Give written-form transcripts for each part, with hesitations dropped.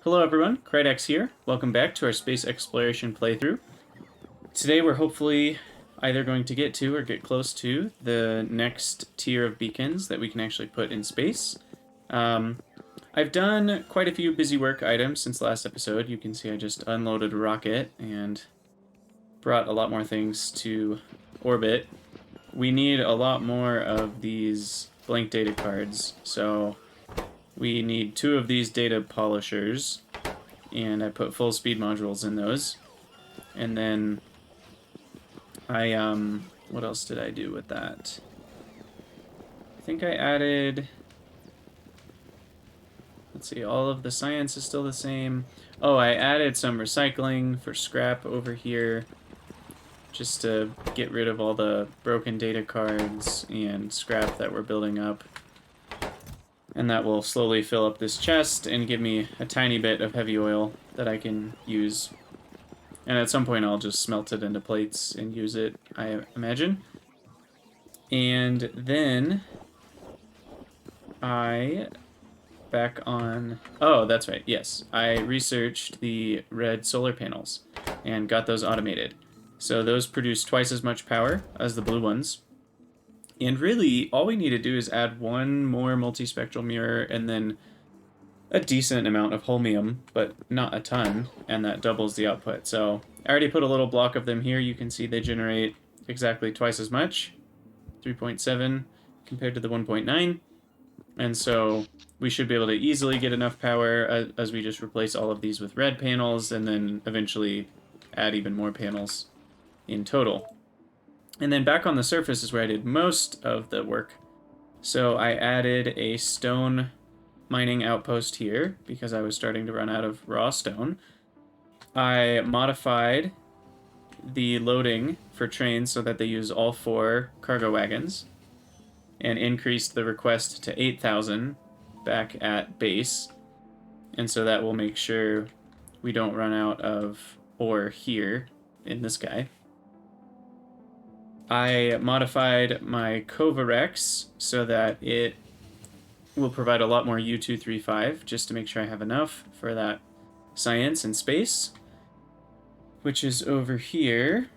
Hello everyone, Krydax here. Welcome back to our space exploration playthrough. Today we're hopefully either going to get to or get close to the next tier of beacons that we can actually put in space. I've done quite a few busy work items since last episode. You can see I just unloaded a rocket and brought a lot more things to orbit. We need a lot more of these blank data cards, so we need 2 of these data polishers, and I put full speed modules in those. And then I, what else did I do with that? I think I added, let's see, all of the science is still the same. Oh, I added some recycling for scrap over here, just to get rid of all the broken data cards and scrap that we're building up. And that will slowly fill up this chest and give me a tiny bit of heavy oil that I can use. And at some point I'll just smelt it into plates and use it, I imagine. And then oh, that's right, yes. I researched the red solar panels and got those automated. So those produce twice as much power as the blue ones. And really, all we need to do is add 1 more multispectral mirror and then a decent amount of holmium, but not a ton, and that doubles the output. So I already put a little block of them here. You can see they generate exactly twice as much, 3.7 compared to the 1.9. And so we should be able to easily get enough power as we just replace all of these with red panels and then eventually add even more panels in total. And then back on the surface is where I did most of the work. So I added a stone mining outpost here because I was starting to run out of raw stone. I modified the loading for trains so that they use all 4 cargo wagons and increased the request to 8,000 back at base. And so that will make sure we don't run out of ore here in this guy. I modified my Kovarex so that it will provide a lot more U235 just to make sure I have enough for that science and space, which is over here.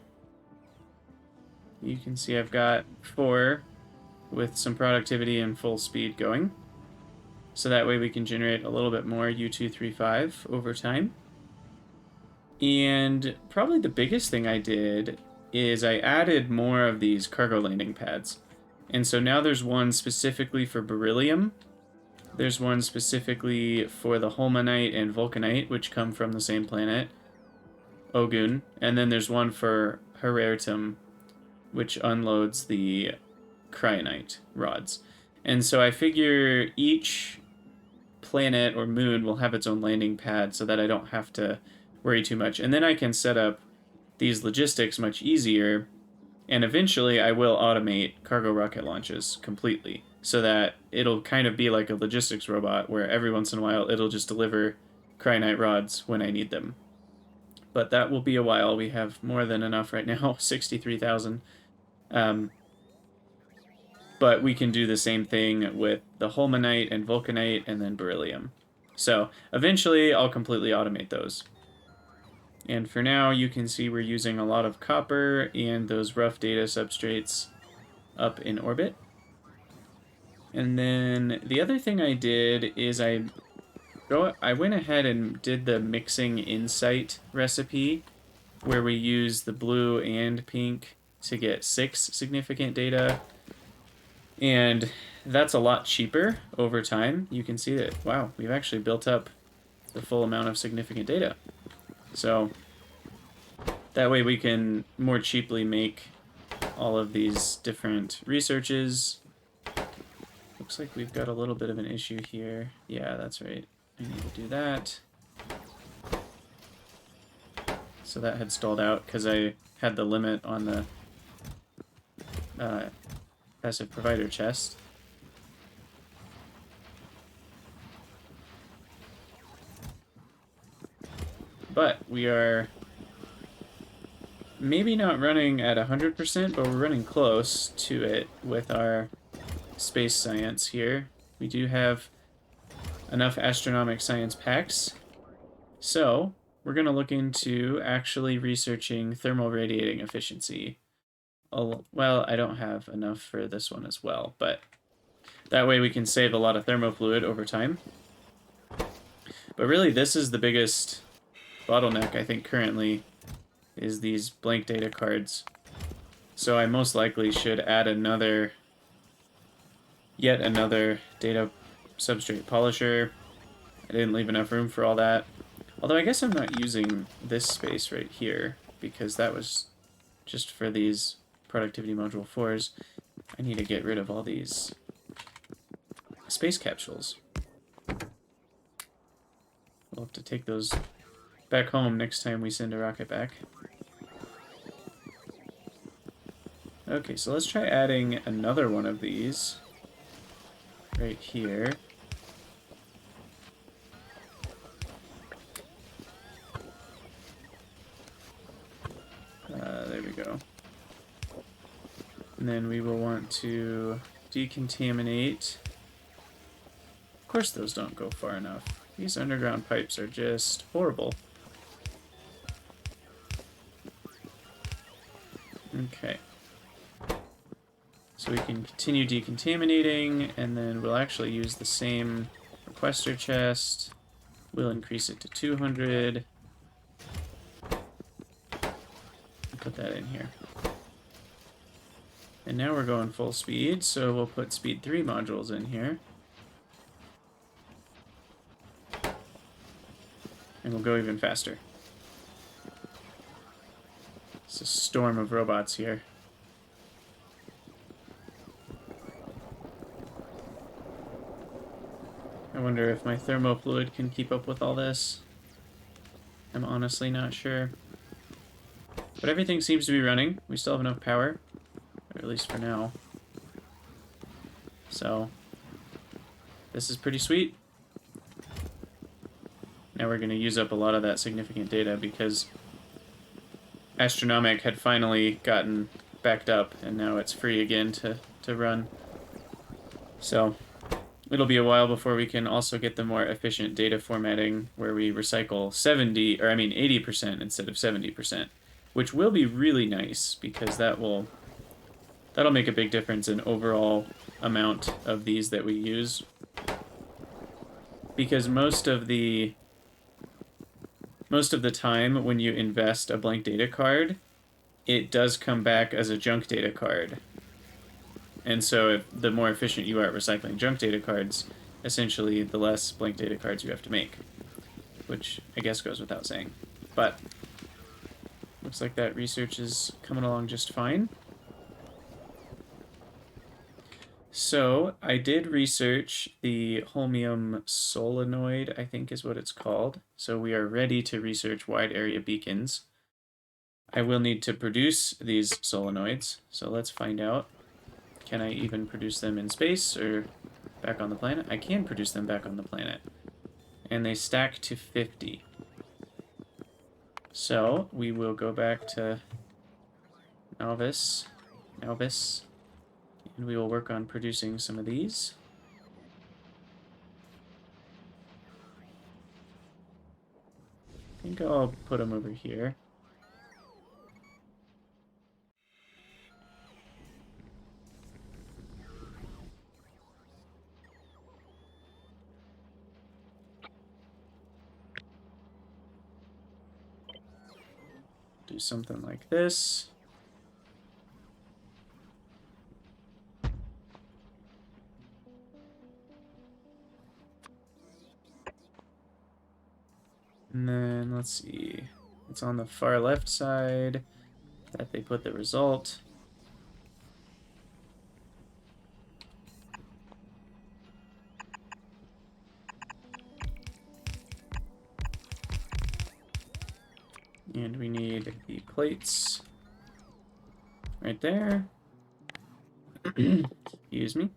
You can see I've got 4 with some productivity and full speed going. So that way we can generate a little bit more U235 over time. And probably the biggest thing I did is I added more of these cargo landing pads. And so now there's one specifically for beryllium. There's one specifically for the holmanite and vulcanite, which come from the same planet, Ogun. And then there's one for hereritum, which unloads the cryonite rods. And so I figure each planet or moon will have its own landing pad so that I don't have to worry too much. And then I can set up these logistics much easier, and eventually I will automate cargo rocket launches completely so that it'll kind of be like a logistics robot where every once in a while it'll just deliver cryonite rods when I need them. But that will be a while. We have more than enough right now, 63,000. But we can do the same thing with the holmanite and vulcanite and then beryllium. So eventually I'll completely automate those. And for now, you can see we're using a lot of copper and those rough data substrates up in orbit. And then the other thing I did is I went ahead and did the mixing insight recipe where we use the blue and pink to get 6 significant data. And that's a lot cheaper over time. You can see that, wow, we've actually built up the full amount of significant data. So that way we can more cheaply make all of these different researches. Looks like we've got a little bit of an issue here. Yeah, that's right. I need to do that. So that had stalled out because I had the limit on the passive provider chest. But we are maybe not running at 100%, but we're running close to it with our space science here. We do have enough astronomic science packs So we're going to look into actually researching thermal radiating efficiency. Well, I don't have enough for this one as well, but that way we can save a lot of thermofluid over time. But really, this is the biggest bottleneck, I think, currently, is these blank data cards. So I most likely should add yet another data substrate polisher. I didn't leave enough room for all that. Although I guess I'm not using this space right here, because that was just for these productivity module 4s. I need to get rid of all these space capsules. We'll have to take those back home next time we send a rocket back. Okay, so let's try adding another one of these right here. There we go. And then we will want to decontaminate. Of course those don't go far enough. These underground pipes are just horrible. Okay. So we can continue decontaminating, and then we'll actually use the same requester chest. We'll increase it to 200. Put that in here. And now we're going full speed, so we'll put speed 3 modules in here. And we'll go even faster. It's a storm of robots here. I wonder if my thermofluid can keep up with all this. I'm honestly not sure. But everything seems to be running. We still have enough power, or at least for now. So, this is pretty sweet. Now we're going to use up a lot of that significant data because Astronomic had finally gotten backed up, and now it's free again to run. So, it'll be a while before we can also get the more efficient data formatting where we recycle 80% instead of 70%. Which will be really nice, because that'll make a big difference in overall amount of these that we use. Because most of the time when you invest a blank data card, it does come back as a junk data card. And so the more efficient you are at recycling junk data cards, essentially the less blank data cards you have to make. Which I guess goes without saying. But looks like that research is coming along just fine. So, I did research the holmium solenoid, I think is what it's called. So we are ready to research wide area beacons. I will need to produce these solenoids, so let's find out. Can I even produce them in space or back on the planet? I can produce them back on the planet. And they stack to 50. So, we will go back to Novice, and we will work on producing some of these. I think I'll put them over here. Do something like this. And then, let's see, it's on the far left side that they put the result. And we need the plates right there. Excuse me.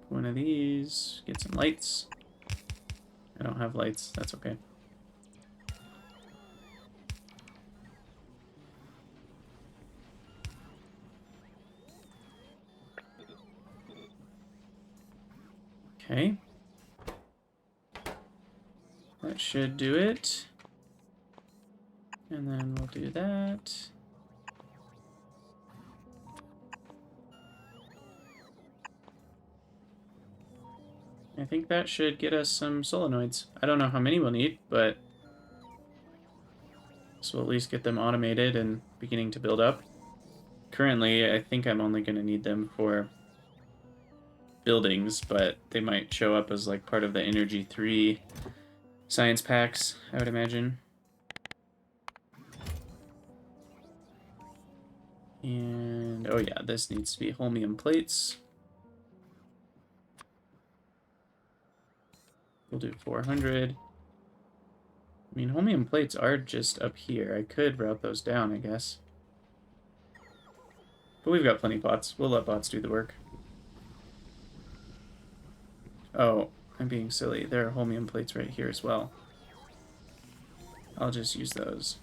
One of these, get some lights. I don't have lights, that's okay. Okay. That should do it. And then we'll do that. I think that should get us some solenoids. I don't know how many we'll need, but this will at least get them automated and beginning to build up. Currently, I think I'm only going to need them for buildings, but they might show up as like part of the Energy 3 science packs, I would imagine. And, oh yeah, this needs to be holmium plates. We'll do 400. I mean, holmium plates are just up here. I could route those down, I guess. But we've got plenty of bots. We'll let bots do the work. Oh, I'm being silly. There are holmium plates right here as well. I'll just use those.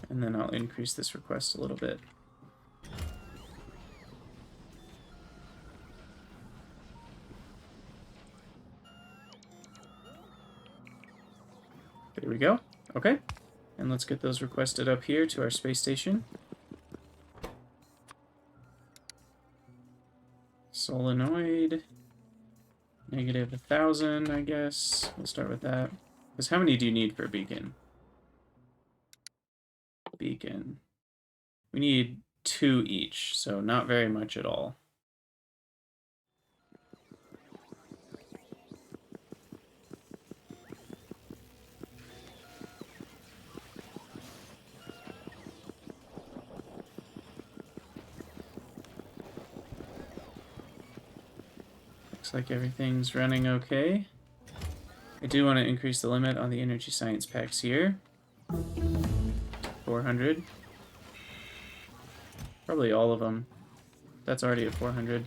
And then I'll increase this request a little bit. There we go. Okay. And let's get those requested up here to our space station. Solenoid. Negative 1,000, I guess. We'll start with that. Because how many do you need for a beacon? Beacon. We need 2 each, so not very much at all. Looks like everything's running okay. I do want to increase the limit on the energy science packs here. 400. Probably all of them. That's already at 400.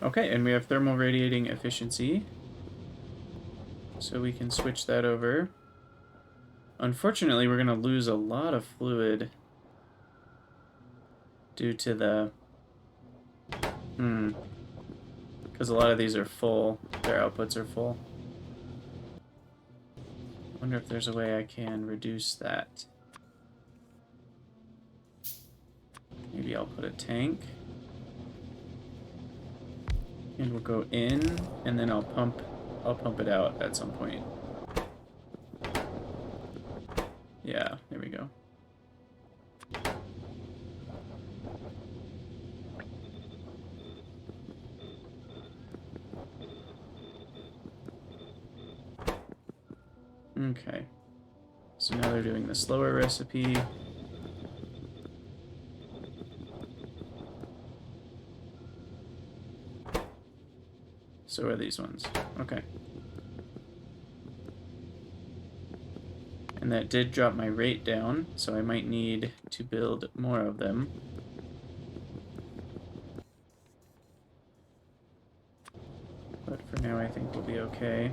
Okay, and we have thermal radiating efficiency. So we can switch that over. Unfortunately, we're going to lose a lot of fluid due to the... Because a lot of these are full. Their outputs are full. I wonder if there's a way I can reduce that. Maybe I'll put a tank. And we'll go in, and then I'll pump it out at some point. Yeah, there we go. Okay. So now they're doing the slower recipe. So are these ones. Okay. And that did drop my rate down, so I might need to build more of them. But for now, I think we'll be okay.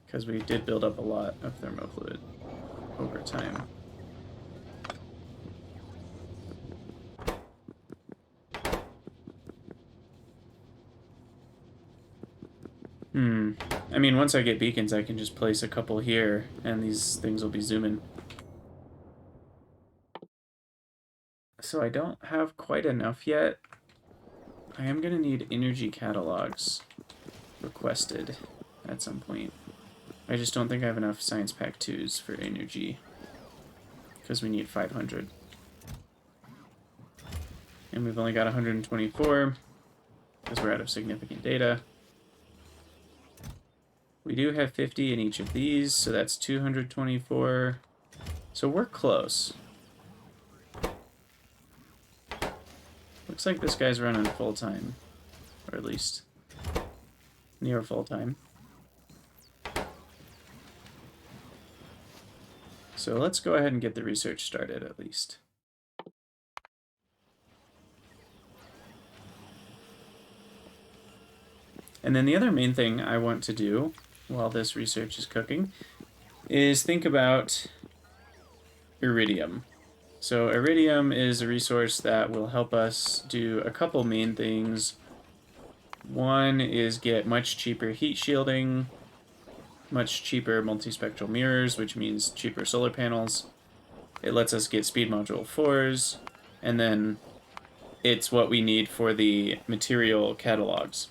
Because we did build up a lot of thermofluid over time. I mean, once I get beacons, I can just place a couple here, and these things will be zooming. So I don't have quite enough yet. I am going to need energy catalogs requested at some point. I just don't think I have enough Science Pack 2s for energy, because we need 500. And we've only got 124, because we're out of significant data. We do have 50 in each of these, so that's 224. So we're close. Looks like this guy's running full-time, or at least near full-time. So let's go ahead and get the research started, at least. And then the other main thing I want to do while this research is cooking is think about iridium. So iridium is a resource that will help us do a couple main things. One is get much cheaper heat shielding, much cheaper multispectral mirrors, which means cheaper solar panels. It lets us get speed module 4s, and then it's what we need for the material catalogs.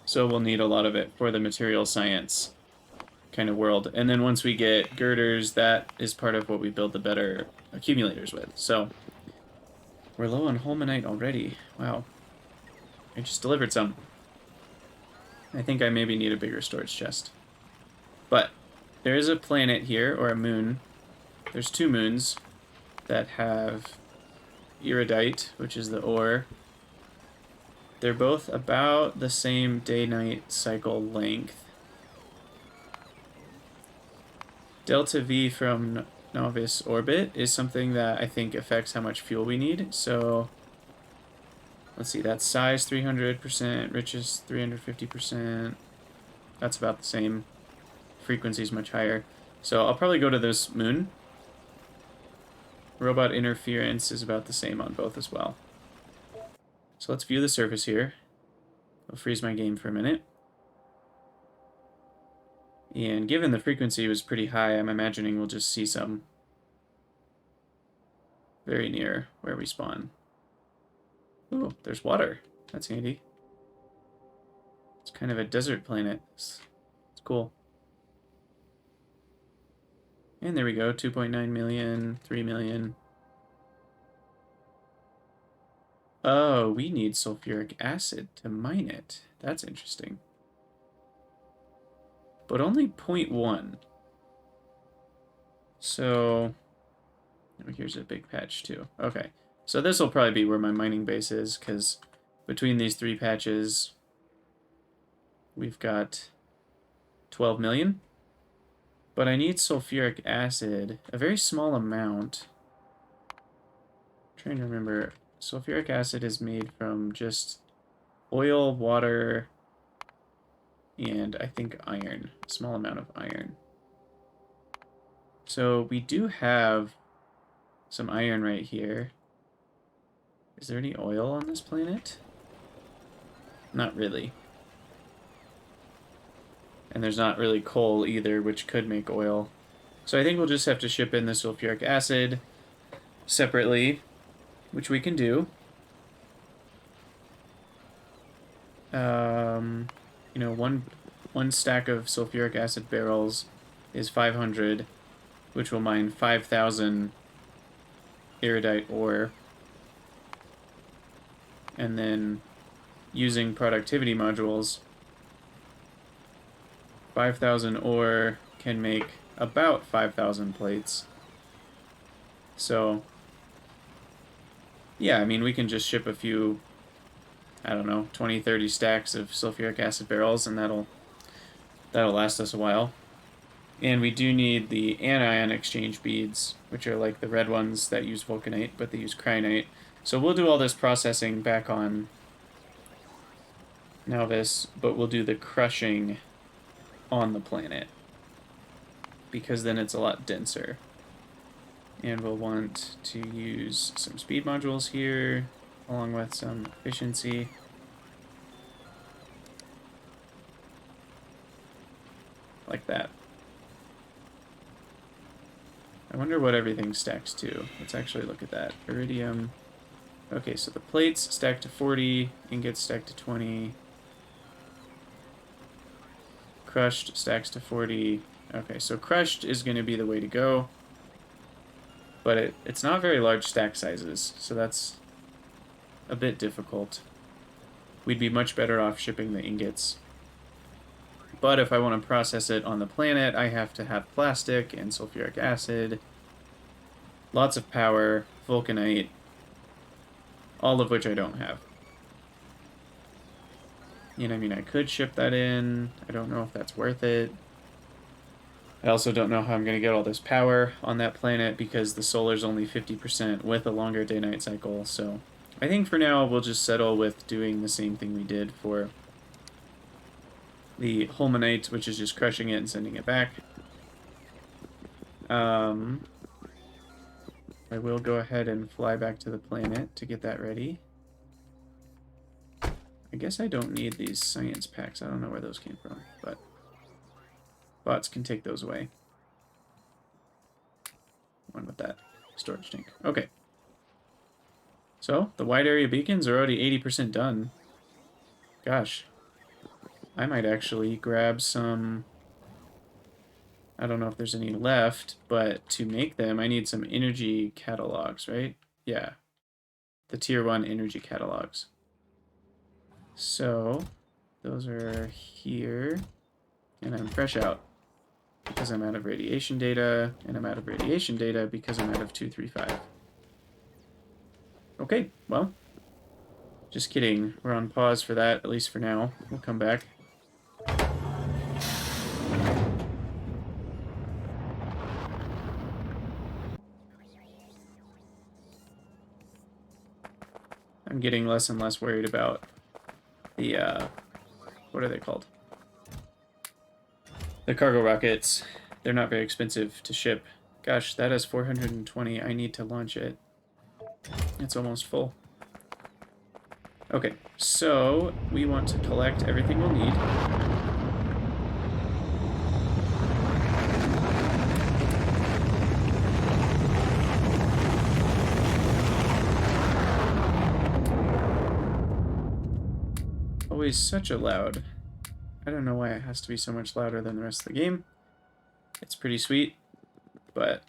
So we'll need a lot of it for the material science kind of world. And then once we get girders, that is part of what we build the better accumulators with. So we're low on Holmanite already. Wow. I just delivered some. I think I maybe need a bigger storage chest. But there is a planet here, or a moon. There's 2 moons that have iridite, which is the ore. They're both about the same day-night cycle length. Delta V from Novice orbit is something that I think affects how much fuel we need. So let's see, that's size 300%, riches 350%. That's about the same. Frequency is much higher. So I'll probably go to this moon. Robot interference is about the same on both as well. So let's view the surface here. I'll freeze my game for a minute. And given the frequency was pretty high, I'm imagining we'll just see some very near where we spawn. Ooh, there's water. That's handy. It's kind of a desert planet. It's cool. And there we go, 2.9 million, 3 million. Oh, we need sulfuric acid to mine it. That's interesting. But only 0.1. So, oh, here's a big patch too. Okay, so this will probably be where my mining base is, because between these 3 patches, we've got 12 million. But I need sulfuric acid, a very small amount. I'm trying to remember, sulfuric acid is made from just oil, water, and I think iron, a small amount of iron. So we do have some iron right here. Is there any oil on this planet? Not really. And there's not really coal either, which could make oil. So I think we'll just have to ship in the sulfuric acid separately, which we can do. You know, one stack of sulfuric acid barrels is 500, which will mine 5,000 iridite ore. And then using productivity modules, 5,000 ore can make about 5,000 plates. So, yeah, I mean, we can just ship a few, I don't know, 20, 30 stacks of sulfuric acid barrels, and that'll last us a while. And we do need the anion exchange beads, which are like the red ones that use vulcanite, but they use kyanite. So we'll do all this processing back on Novice, but we'll do the crushing on the planet, because then it's a lot denser. And we'll want to use some speed modules here, along with some efficiency. Like that. I wonder what everything stacks to. Let's actually look at that. Iridium. Okay, so the plates stack to 40, ingots stack to 20. Crushed stacks to 40. Okay, so crushed is going to be the way to go. But it's not very large stack sizes, so that's a bit difficult. We'd be much better off shipping the ingots. But if I want to process it on the planet, I have to have plastic and sulfuric acid, lots of power, vulcanite, all of which I don't have. And I mean, I could ship that in. I don't know if that's worth it. I also don't know how I'm going to get all this power on that planet because the solar's only 50% with a longer day-night cycle. So I think for now we'll just settle with doing the same thing we did for the Holmanite, which is just crushing it and sending it back. I will go ahead and fly back to the planet to get that ready. I guess I don't need these science packs. I don't know where those came from, but bots can take those away. One with that storage tank. Okay. So, the wide area beacons are already 80% done. Gosh. I might actually grab some... I don't know if there's any left, but to make them, I need some energy catalogs, right? Yeah. The tier 1 energy catalogs. So, those are here. And I'm fresh out because I'm out of radiation data, and I'm out of radiation data because I'm out of 235. Okay, well, just kidding. We're on pause for that, at least for now. We'll come back. I'm getting less and less worried about the, what are they called? The cargo rockets. They're not very expensive to ship. Gosh, that has 420. I need to launch it. It's almost full. Okay, so we want to collect everything we'll need. Always such a loud... I don't know why it has to be so much louder than the rest of the game. It's pretty sweet, but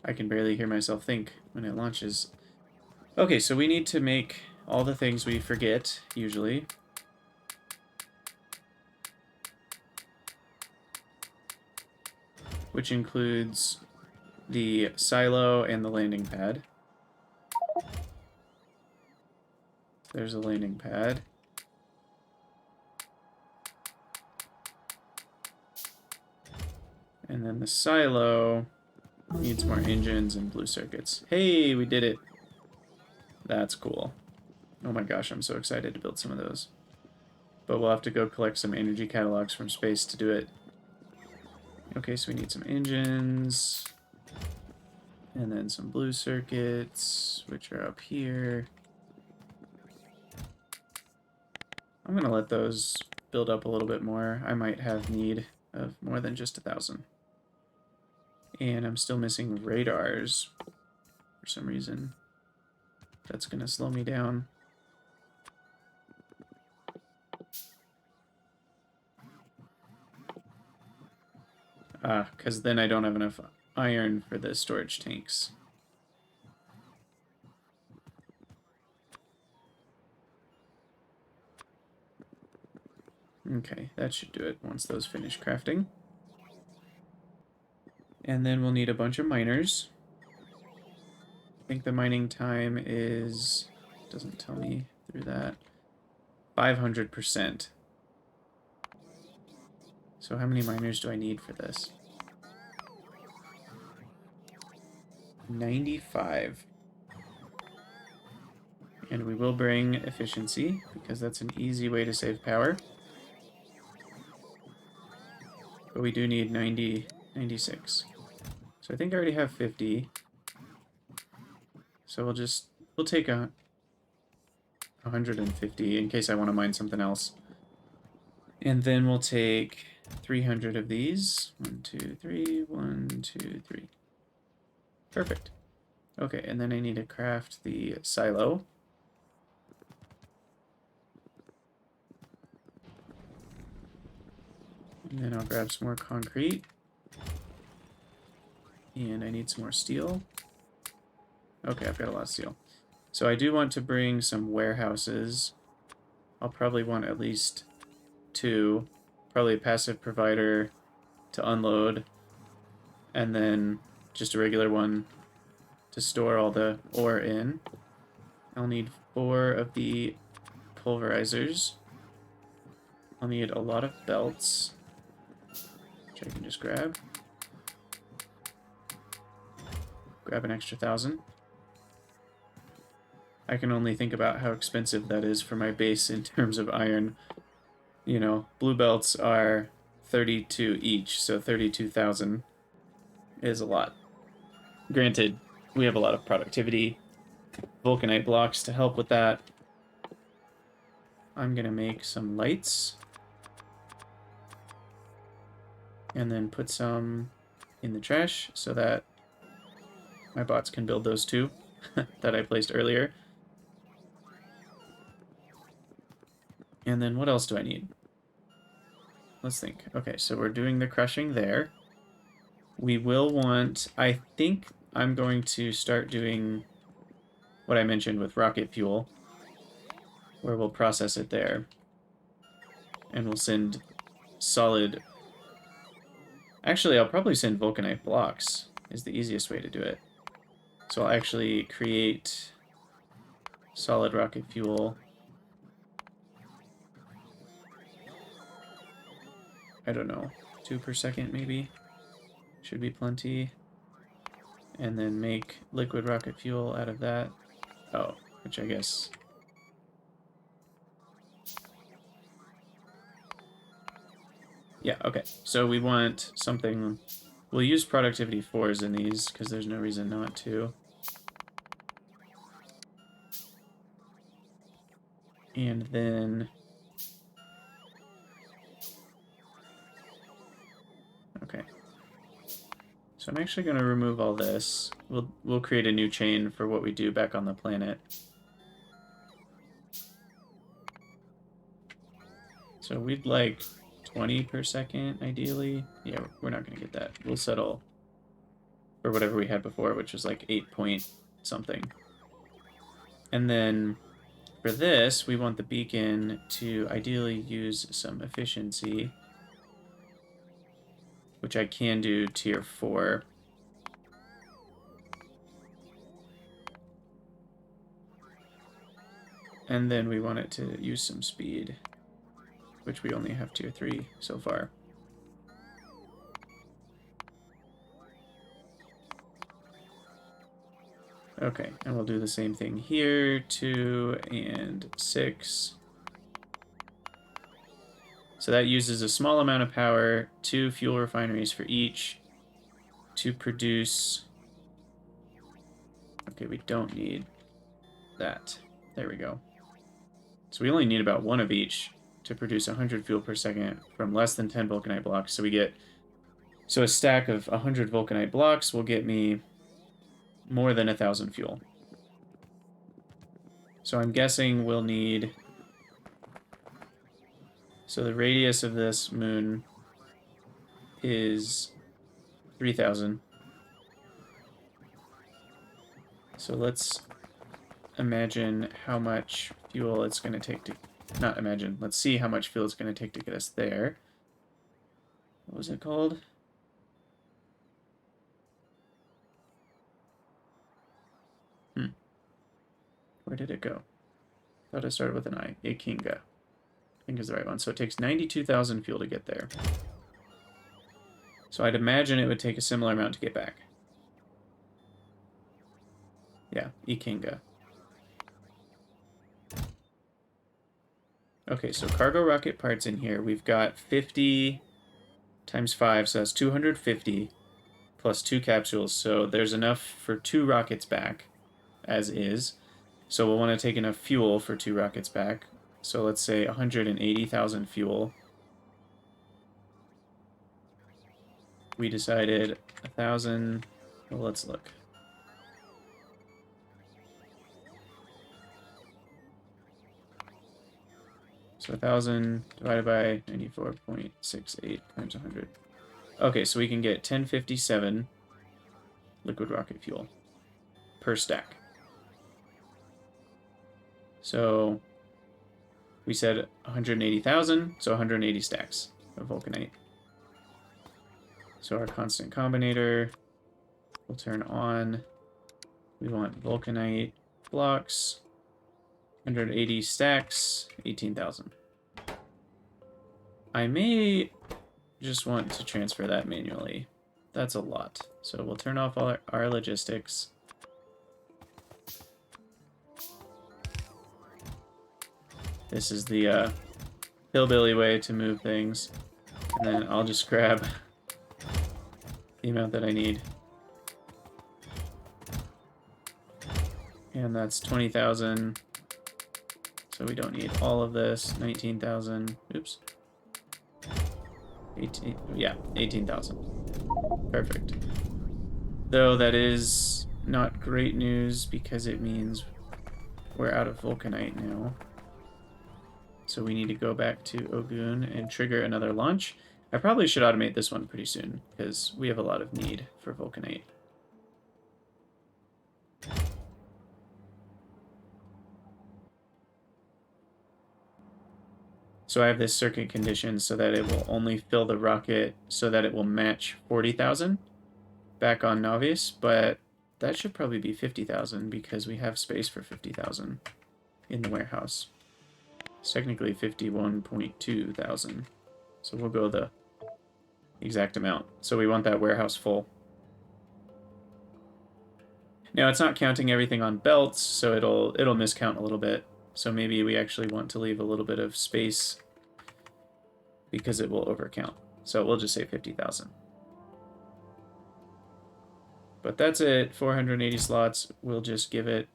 I can barely hear myself think when it launches. Okay, so we need to make all the things we forget, usually. Which includes the silo and the landing pad. There's a landing pad. And then the silo needs more engines and blue circuits. Hey, we did it. That's cool. Oh my gosh, I'm so excited to build some of those. But we'll have to go collect some energy catalogs from space to do it. Okay, so we need some engines. And then some blue circuits, which are up here. I'm going to let those build up a little bit more. I might have need of more than just 1,000. And I'm still missing radars for some reason. That's going to slow me down. Because then I don't have enough iron for the storage tanks. Okay, that should do it once those finish crafting. And then we'll need a bunch of miners. I think the mining time is... doesn't tell me through that. 500%. So how many miners do I need for this? 95. And we will bring efficiency, because that's an easy way to save power. But we do need 96. So I think I already have 50. So we'll take 150 in case I want to mine something else. And then we'll take 300 of these. 1, 2, 3, 1, 2, 3. Perfect. Okay, and then I need to craft the silo. And then I'll grab some more concrete. And I need some more steel. Okay, I've got a lot of steel. So I do want to bring some warehouses. I'll probably want at least 2. Probably a passive provider to unload. And then just a regular one to store all the ore in. I'll need 4 of the pulverizers. I'll need a lot of belts. which I can just grab. Grab an extra 1,000. I can only think about how expensive that is for my base in terms of iron. You know, blue belts are 32 each, so 32,000 is a lot. Granted, we have a lot of productivity, vulcanite blocks to help with that. I'm gonna make some lights. And then put some in the trash so that my bots can build those too that I placed earlier. And then what else do I need? Let's think. Okay, so we're doing the crushing there. We will want, I think I'm going to start doing what I mentioned with rocket fuel, where we'll process it there. And we'll send solid... Actually, I'll probably send vulcanite blocks, is the easiest way to do it. So I'll actually create solid rocket fuel. I don't know, 2 per second maybe? Should be plenty. And then make liquid rocket fuel out of that. Oh, which I guess... Yeah, okay. So we want something... We'll use productivity 4s in these, because there's no reason not to. And then... Okay. So I'm actually going to remove all this. We'll create a new chain for what we do back on the planet. So we'd like 20 per second, ideally. Yeah, we're not going to get that. We'll settle for whatever we had before, which was like 8 point something. And then for this, we want the beacon to ideally use some efficiency, which I can do tier 4. And then we want it to use some speed, which we only have tier 3 so far. Okay, and we'll do the same thing here, 2 and 6. So that uses a small amount of power, 2 fuel refineries for each, to produce... Okay, we don't need that. There we go. So we only need about 1 of each to produce 100 fuel per second from less than 10 vulcanite blocks. So we get... So a stack of 100 vulcanite blocks will get me more than 1,000 fuel. So I'm guessing we'll need... So the radius of this moon is 3,000. So let's imagine how much fuel it's going to take to... Not imagine. Let's see how much fuel it's going to take to get us there. What was it called? Where did it go? Thought it started with an I. Ikinga. I think is the right one. So it takes 92,000 fuel to get there. So I'd imagine it would take a similar amount to get back. Yeah, Ikinga. Okay, so cargo rocket parts in here. We've got 50 times 5, so that's 250 plus 2 capsules. So there's enough for 2 rockets back, as is. So we'll want to take enough fuel for 2 rockets back. So let's say 180,000 fuel. We decided 1,000. Well, let's look. So 1,000 divided by 94.68 times 100. Okay, so we can get 1057 liquid rocket fuel per stack. So we said 180,000, so 180 stacks of vulcanite. So our constant combinator will turn on. We want vulcanite blocks, 180 stacks, 18,000. I may just want to transfer that manually. That's a lot. So we'll turn off all our logistics. This is the hillbilly way to move things. And then I'll just grab the amount that I need. And that's 20,000. So we don't need all of this. 19,000. Oops. 18. Yeah, 18,000. Perfect. Though that is not great news because it means we're out of vulcanite now. So we need to go back to Ogun and trigger another launch. I probably should automate this one pretty soon because we have a lot of need for vulcanite. So I have this circuit condition so that it will only fill the rocket so that it will match 40,000 back on Navius, but that should probably be 50,000 because we have space for 50,000 in the warehouse. It's technically 51.2 thousand. So we'll go the exact amount. So we want that warehouse full. Now it's not counting everything on belts, so it'll miscount a little bit. So maybe we actually want to leave a little bit of space because it will overcount. So we'll just say 50,000. But that's it. 480 slots. We'll just give it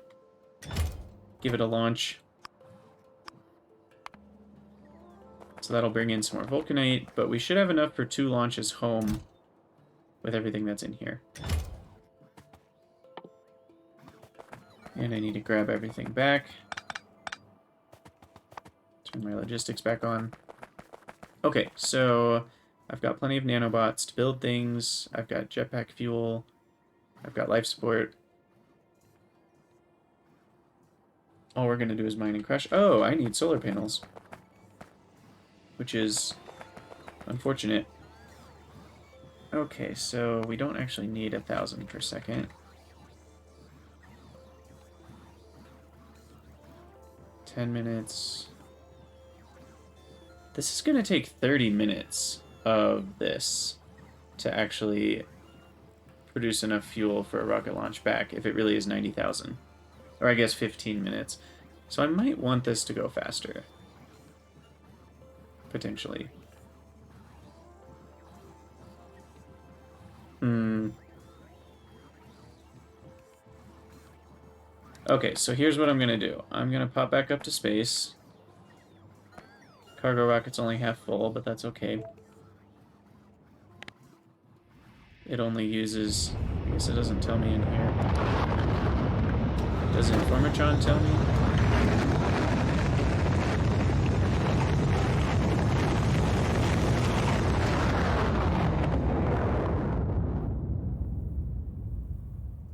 a launch. So that'll bring in some more vulcanite, but we should have enough for 2 launches home with everything that's in here. And I need to grab everything back. Turn my logistics back on. Okay, so I've got plenty of nanobots to build things. I've got jetpack fuel. I've got life support. All we're going to do is mine and crush. Oh, I need solar panels, which is unfortunate. Okay, so we don't actually need 1,000 per second. 10 minutes. This is going to take 30 minutes of this to actually produce enough fuel for a rocket launch back if it really is 90,000. Or I guess 15 minutes. So I might want this to go faster. Potentially. Okay, so here's what I'm going to do. I'm going to pop back up to space. Cargo rocket's only half full, but that's okay. It only uses... I guess it doesn't tell me in here. Does Informatron tell me?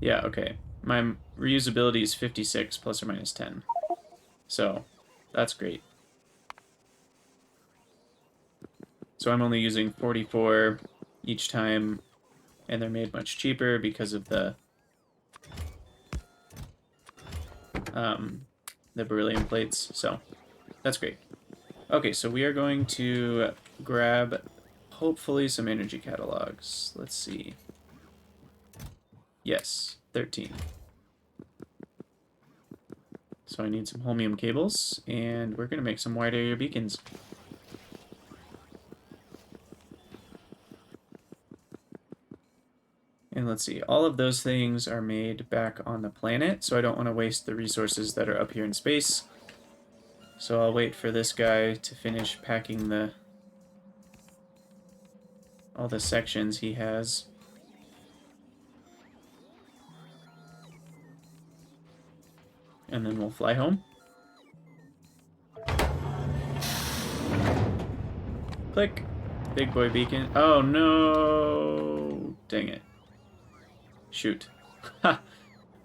Yeah, okay. My reusability is 56 plus or minus 10. So, that's great. So I'm only using 44 each time, and they're made much cheaper because of the beryllium plates, so that's great. Okay, so we are going to grab, hopefully, some energy catalogs. Let's see. Yes, 13. So I need some holmium cables, and we're going to make some wide area beacons. And let's see, all of those things are made back on the planet, so I don't want to waste the resources that are up here in space. So I'll wait for this guy to finish packing all the sections he has. And then we'll fly home. Click. Big boy beacon. Oh no! Dang it. Shoot. Ha!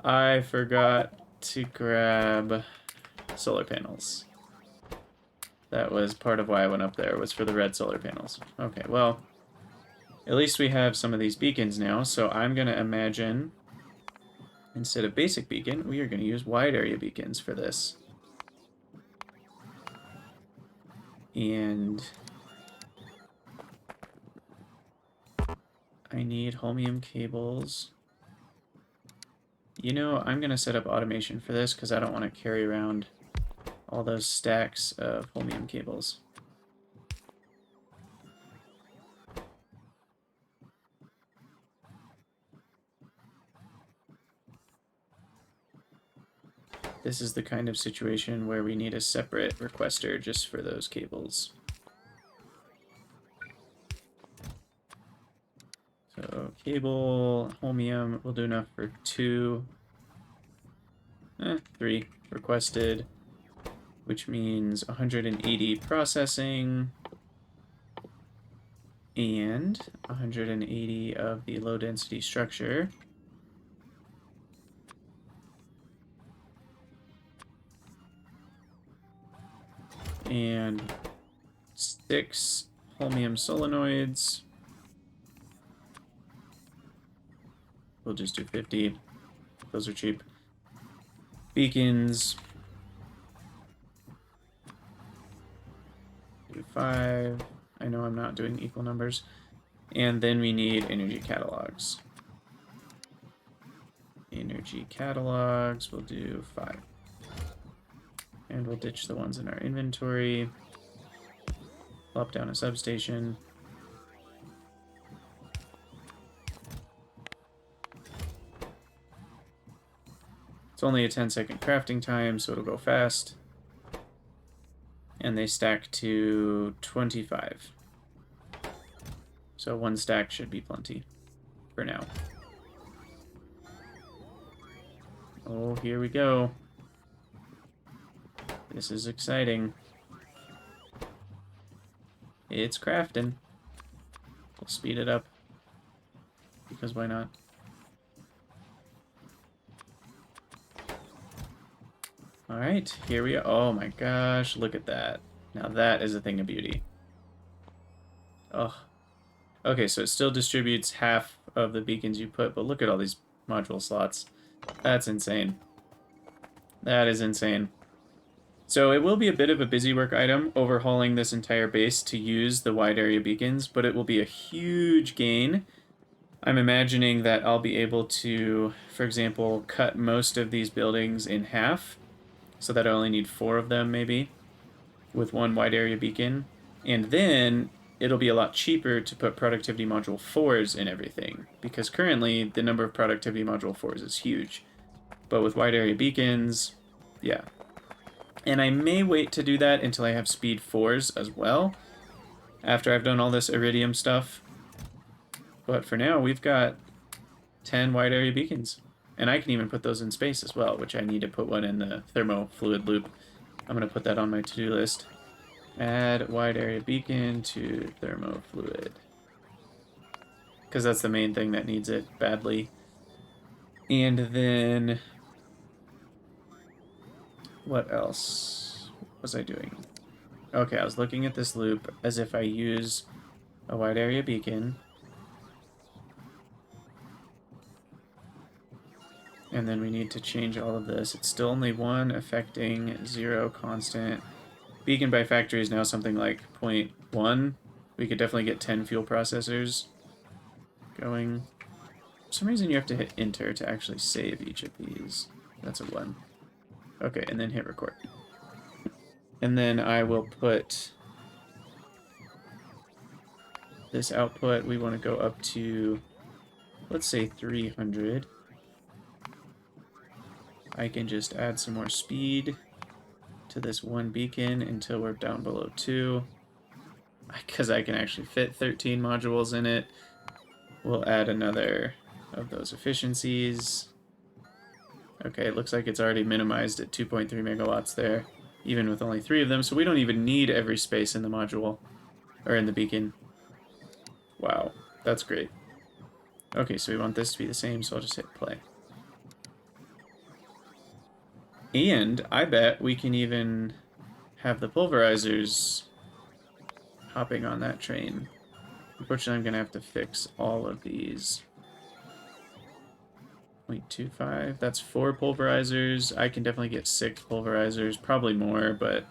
I forgot to grab solar panels. That was part of why I went up there, was for the red solar panels. Okay, well, at least we have some of these beacons now, so I'm going to imagine, instead of basic beacon, we are going to use wide area beacons for this. And I need holmium cables. You know, I'm going to set up automation for this because I don't want to carry around all those stacks of holmium cables. This is the kind of situation where we need a separate requester just for those cables. So cable, holmium, will do enough for 2. 3 requested, which means 180 processing and 180 of the low density structure. And 6 holmium solenoids. We'll just do 50. Those are cheap. Beacons. Do 5. I know I'm not doing equal numbers. And then we need energy catalogs. Energy catalogs, we'll do 5. And we'll ditch the ones in our inventory. Plop down a substation. It's only a 10-second crafting time, so it'll go fast. And they stack to 25. So 1 stack should be plenty for now. Oh, here we go. This is exciting. It's crafting. We'll speed it up. Because why not? Alright, here we are. Oh my gosh, look at that. Now that is a thing of beauty. Oh. Okay, so it still distributes half of the beacons you put, but look at all these module slots. That's insane. That is insane. So it will be a bit of a busy work item, overhauling this entire base to use the wide area beacons, but it will be a huge gain. I'm imagining that I'll be able to, for example, cut most of these buildings in half, so that I only need 4 of them maybe, with 1 wide area beacon. And then it'll be a lot cheaper to put productivity module 4s in everything, because currently the number of productivity module 4s is huge. But with wide area beacons, yeah. And I may wait to do that until I have speed 4s as well, after I've done all this iridium stuff. But for now, we've got 10 wide area beacons. And I can even put those in space as well, which I need to put one in the thermofluid loop. I'm going to put that on my to-do list. Add wide area beacon to thermofluid. Because that's the main thing that needs it badly. And then... what else was I doing? Okay, I was looking at this loop as if I use a wide area beacon. And then we need to change all of this. It's still only 1 affecting 0 constant. Beacon by factory is now something like 0.1. We could definitely get 10 fuel processors going. For some reason you have to hit enter to actually save each of these. That's a 1. Okay, and then hit record. And then I will put this output. We want to go up to, let's say 300. I can just add some more speed to this 1 beacon until we're down below 2. Because I can actually fit 13 modules in it. We'll add another of those efficiencies. Okay, it looks like it's already minimized at 2.3 megawatts there, even with only 3 of them, so we don't even need every space in the module, or in the beacon. Wow, that's great. Okay, so we want this to be the same, so I'll just hit play. And I bet we can even have the pulverizers hopping on that train. Unfortunately, I'm going to have to fix all of these. 0.25, that's 4 pulverizers. I can definitely get 6 pulverizers, probably more, but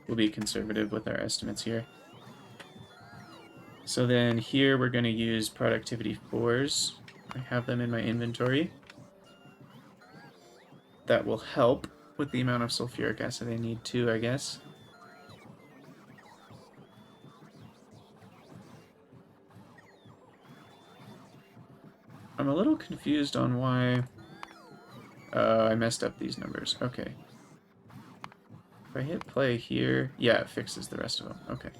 we'll be conservative with our estimates here. So then here we're going to use productivity 4s. I have them in my inventory. That will help with the amount of sulfuric acid I need too, I guess. I'm a little confused on why I messed up these numbers. Okay. If I hit play here, yeah, it fixes the rest of them. Okay.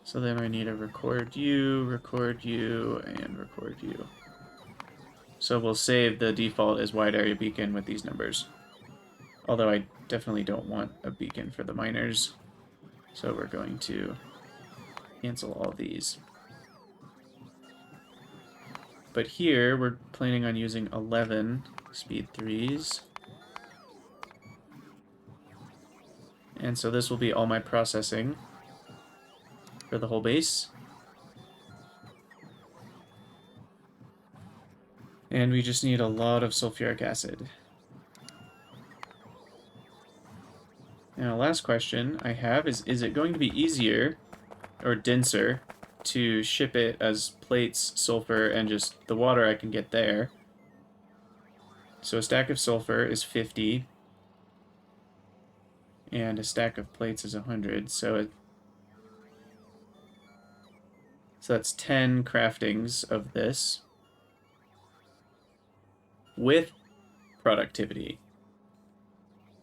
So then I need to record you, and record you. So we'll save the default as wide area beacon with these numbers. Although I definitely don't want a beacon for the miners. So we're going to cancel all these. But here, we're planning on using 11 speed 3s. And so this will be all my processing for the whole base. And we just need a lot of sulfuric acid. Now, last question I have is it going to be easier or denser to ship it as plates, sulfur, and just the water I can get there? So a stack of sulfur is 50, and a stack of plates is 100, so that's 10 craftings of this with productivity.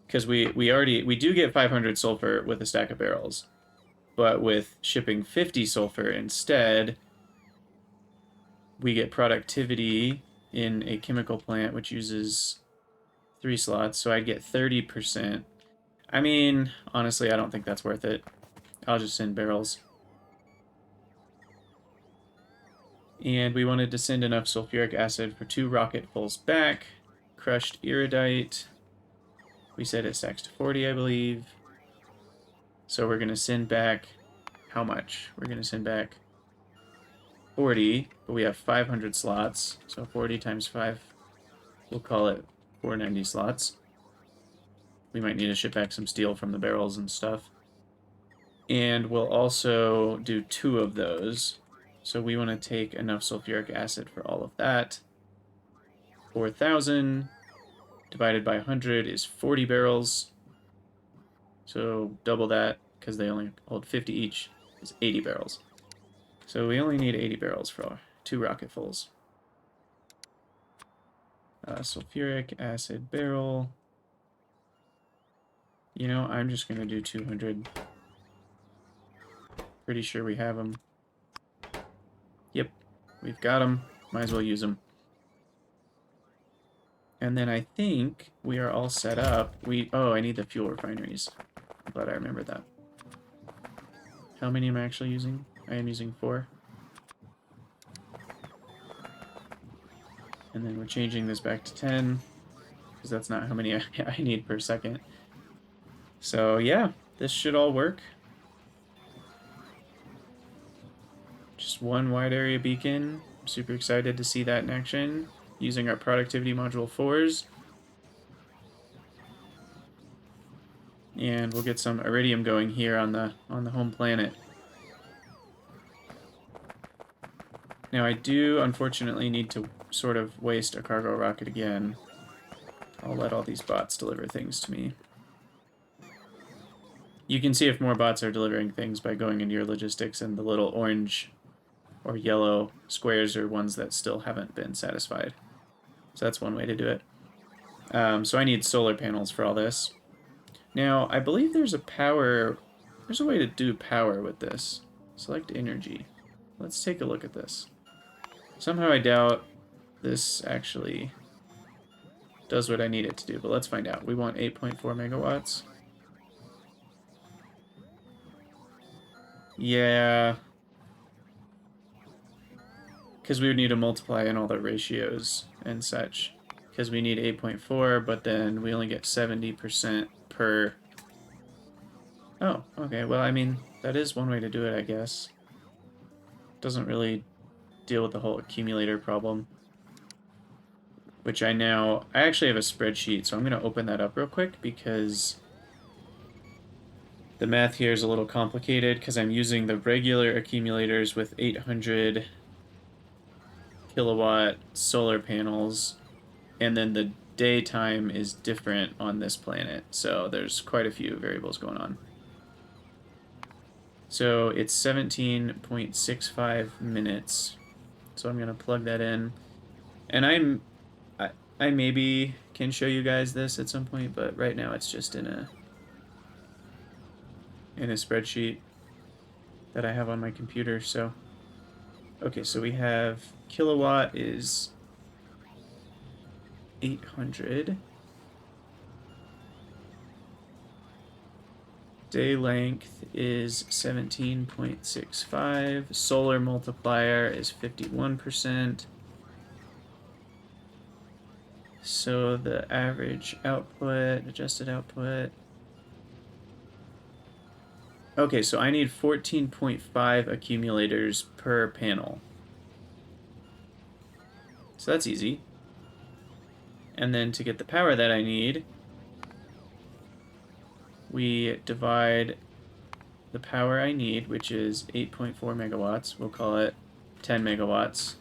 Because we do get 500 sulfur with a stack of barrels, but with shipping 50 sulfur instead, we get productivity in a chemical plant which uses 3 slots, so I'd get 30%. I mean, honestly, I don't think that's worth it. I'll just send barrels. And we wanted to send enough sulfuric acid for 2 rocketfuls back. Crushed iridite. We said it stacks to 40, I believe. So we're going to send back how much? We're going to send back 40, but we have 500 slots. So 40 times 5, we'll call it 490 slots. We might need to ship back some steel from the barrels and stuff. And we'll also do 2 of those. So we want to take enough sulfuric acid for all of that. 4,000 divided by 100 is 40 barrels. So double that, because they only hold 50 each, is 80 barrels. So we only need 80 barrels for 2 rocketfuls. Sulfuric acid barrel. You know, I'm just going to do 200. Pretty sure we have them. Yep, we've got them. Might as well use them. And then I think we are all set up. Oh, I need the fuel refineries. I'm glad I remembered that. How many am I actually using? I am using 4. And then we're changing this back to 10, because that's not how many I need per second. So yeah, this should all work. Just 1 wide area beacon. I'm super excited to see that in action, using our productivity module 4s. And we'll get some iridium going here on the home planet. Now I do unfortunately need to sort of waste a cargo rocket again. I'll let all these bots deliver things to me. You can see if more bots are delivering things by going into your logistics, and the little orange or yellow squares are ones that still haven't been satisfied. So that's one way to do it. So I need solar panels for all this. Now, I believe there's a way to do power with this. Select energy. Let's take a look at this. Somehow I doubt this actually does what I need it to do, but let's find out. We want 8.4 megawatts. Yeah. Because we would need to multiply in all the ratios and such. Because we need 8.4, but then we only get 70% per... Oh, okay. Well, I mean, that is one way to do it, I guess. Doesn't really deal with the whole accumulator problem. Which I actually have a spreadsheet, so I'm going to open that up real quick, because The math here is a little complicated because I'm using the regular accumulators with 800 kilowatt solar panels, and then the daytime is different on this planet, so there's quite a few variables going on. So it's 17.65 minutes. So I'm going to plug that in. And I maybe can show you guys this at some point, but right now it's just in a spreadsheet that I have on my computer. So okay, so we have kilowatt is 800. Day length is 17.65. Solar multiplier is 51%. So the average output, adjusted output. Okay, so I need 14.5 accumulators per panel. So that's easy. And then to get the power that I need, we divide the power I need, which is 8.4 megawatts. We'll call it 10 megawatts.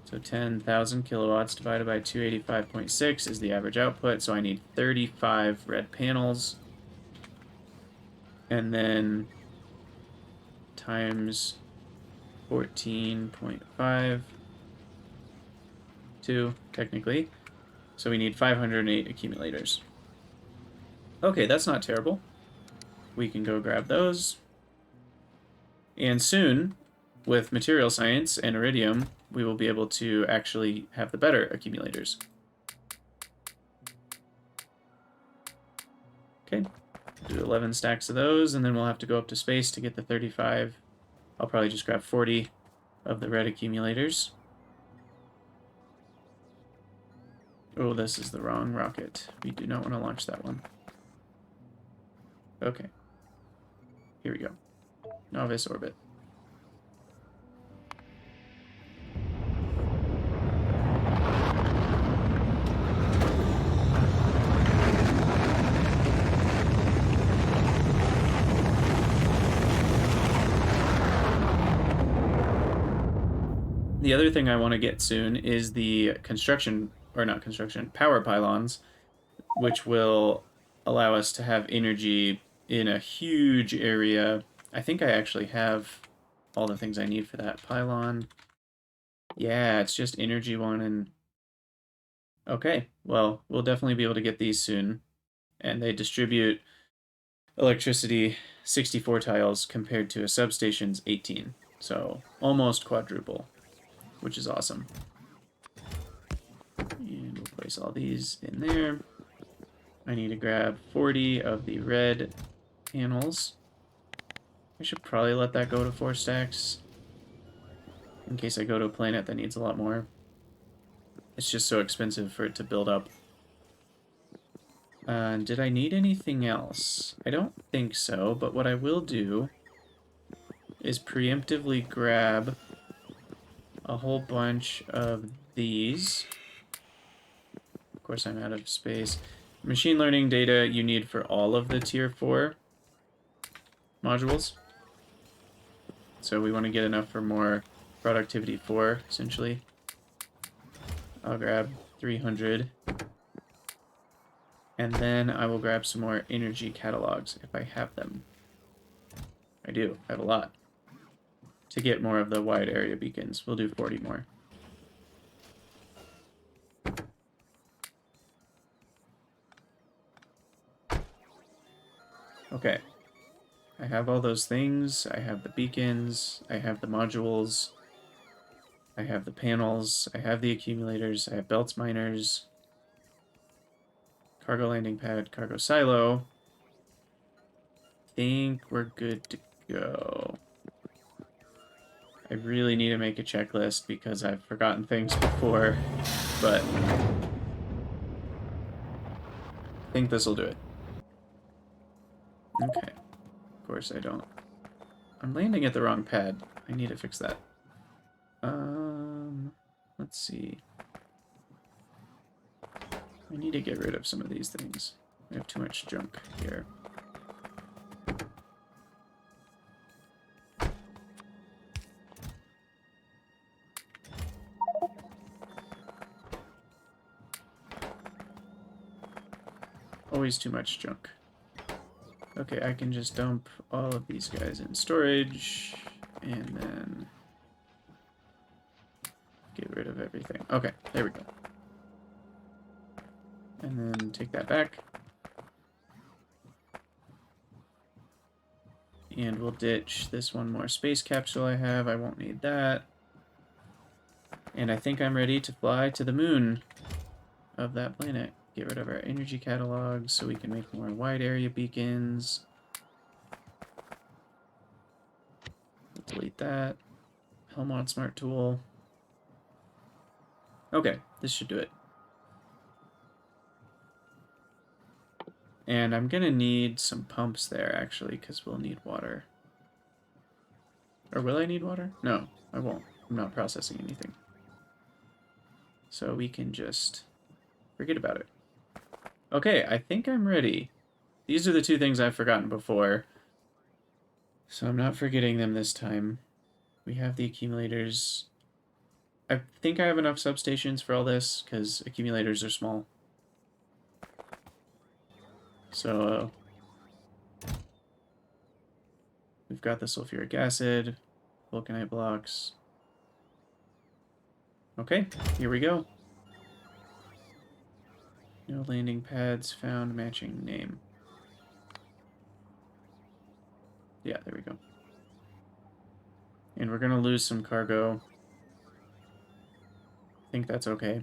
So 10,000 kilowatts divided by 285.6 is the average output. So I need 35 red panels. And then times 14.5, technically. So we need 508 accumulators. Okay, that's not terrible. We can go grab those. And soon, with material science and iridium, we will be able to actually have the better accumulators. Okay, do 11 stacks of those, and then we'll have to go up to space to get the 35. I'll probably just grab 40 of the red accumulators. Oh, this is the wrong rocket. We do not want to launch that one. Okay. Here we go. Novice orbit. The other thing I want to get soon is the power pylons, which will allow us to have energy in a huge area. I think I actually have all the things I need for that. Pylon. Yeah, it's just energy one and... Okay, well, we'll definitely be able to get these soon. And they distribute electricity 64 tiles compared to a substation's 18. So almost quadruple, which is awesome. And we'll place all these in there. I need to grab 40 of the red panels. I should probably let that go to 4 stacks in case I go to a planet that needs a lot more. It's just so expensive for it to build up. Did I need anything else? I don't think so, but what I will do is preemptively grab a whole bunch of these. Of course, I'm out of space. Machine learning data you need for all of the tier 4 modules. So we want to get enough for more productivity 4, essentially. I'll grab 300. And then I will grab some more energy catalogs if I have them. I do. I have a lot. To get more of the wide area beacons, we'll do 40 more. Okay. I have all those things. I have the beacons. I have the modules. I have the panels. I have the accumulators. I have belts miners. Cargo landing pad, cargo silo. Think we're good to go. I really need to make a checklist because I've forgotten things before, but I think this will do it. Okay. Of course I don't. I'm landing at the wrong pad. I need to fix that. Let's see. I need to get rid of some of these things. I have too much junk here. always too much junk. Okay, I can just dump all of these guys in storage, and then get rid of everything. Okay, there we go. And then take that back. And we'll ditch this one more space capsule I have. I won't need that. And I think I'm ready to fly to the moon of that planet. Get rid of our energy catalogs so we can make more wide area beacons. Delete that. Helmod Smart Tool. Okay, this should do it. And I'm gonna need some pumps there, actually, because we'll need water. Or will I need water? No, I won't. I'm not processing anything. So we can just forget about it. Okay, I think I'm ready. These are the two things I've forgotten before. So I'm not forgetting them this time. We have the accumulators. I think I have enough substations for all this, because accumulators are small. So we've got the sulfuric acid, vulcanite blocks. Okay, here we go. No landing pads found matching name. Yeah, there we go. And we're gonna lose some cargo. I think that's okay.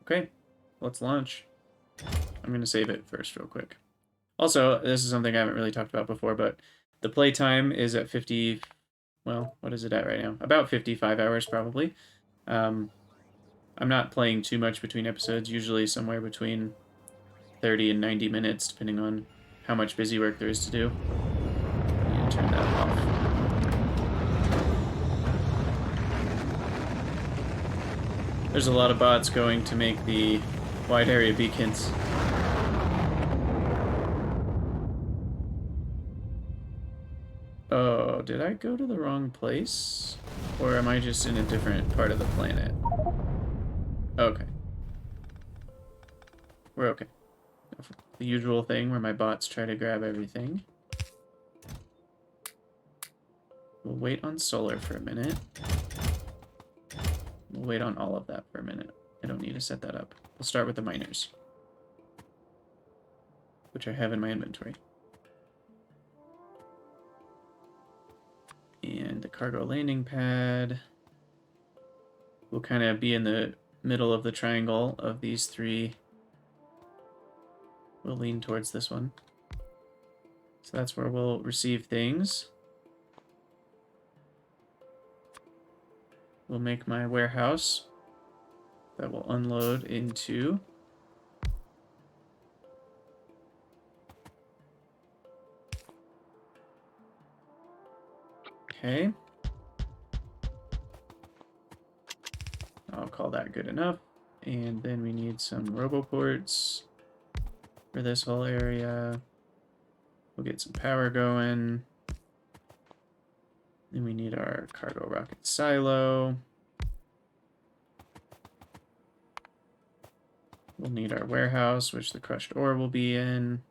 Okay, let's launch. I'm gonna save it first real quick. Also, this is something I haven't really talked about before, but the playtime is at 50, well, what is it at right now? About 55 hours, probably. I'm not playing too much between episodes, usually somewhere between 30 and 90 minutes, depending on how much busy work there is to do. And turn that off. There's a lot of bots going to make the wide area beacons. Oh, did I go to the wrong place? Or am I just in a different part of the planet? Okay. We're okay. The usual thing where my bots try to grab everything. We'll wait on solar for a minute. We'll wait on all of that for a minute. I don't need to set that up. We'll start with the miners, which I have in my inventory. And the cargo landing pad will kind of be in the middle of the triangle of these three. We'll lean towards this one. So that's where we'll receive things. We'll make my warehouse that will unload into. Okay. I'll call that good enough. And then we need some roboports for this whole area. We'll get some power going. Then we need our cargo rocket silo. We'll need our warehouse, which the crushed ore will be in.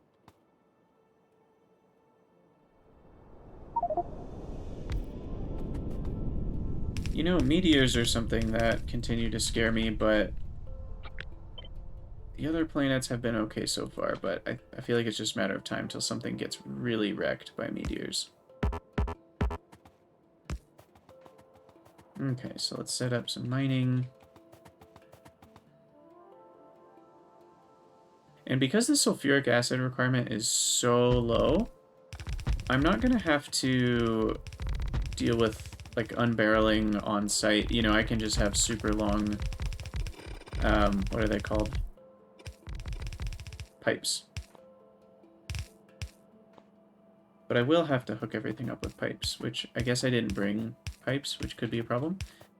You know, meteors are something that continue to scare me, but the other planets have been okay so far, but I feel like it's just a matter of time till something gets really wrecked by meteors. Okay, so let's set up some mining. And because the sulfuric acid requirement is so low, I'm not going to have to deal with, like, unbarreling on site. You know, I can just have super long, what are they called? Pipes. But I will have to hook everything up with pipes, which I guess I didn't bring pipes, which could be a problem.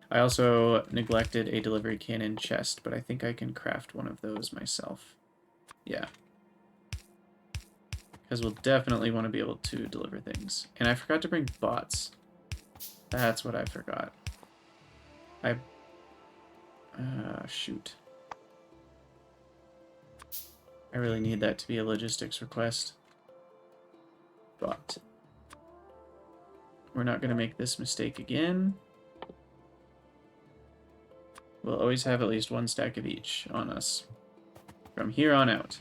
I also neglected a delivery cannon chest, but I think I can craft one of those myself. Yeah. Because we'll definitely want to be able to deliver things. And I forgot to bring bots. That's what I forgot. Shoot. I really need that to be a logistics request. But we're not going to make this mistake again. We'll always have at least one stack of each on us from here on out.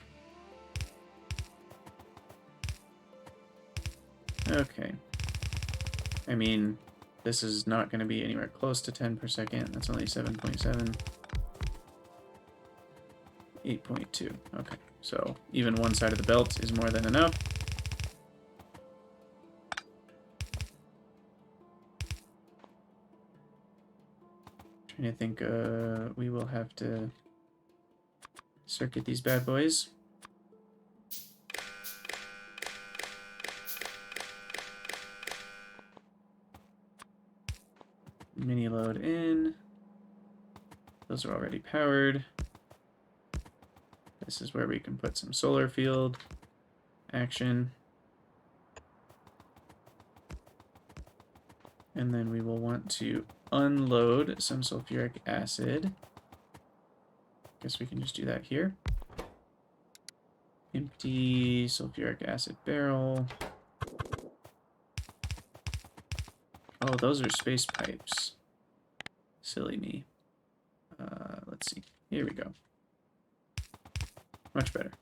Okay. I mean, this is not going to be anywhere close to 10 per second. That's only 7.7. 8.2. Okay, so even one side of the belt is more than enough. Trying to think, we will have to circuit these bad boys. Mini load in. Those are already powered. This is where we can put some solar field action. And then we will want to unload some sulfuric acid. Guess we can just do that here. Empty sulfuric acid barrel. Oh, those are space pipes. Silly me. Let's see. Here we go. Much better.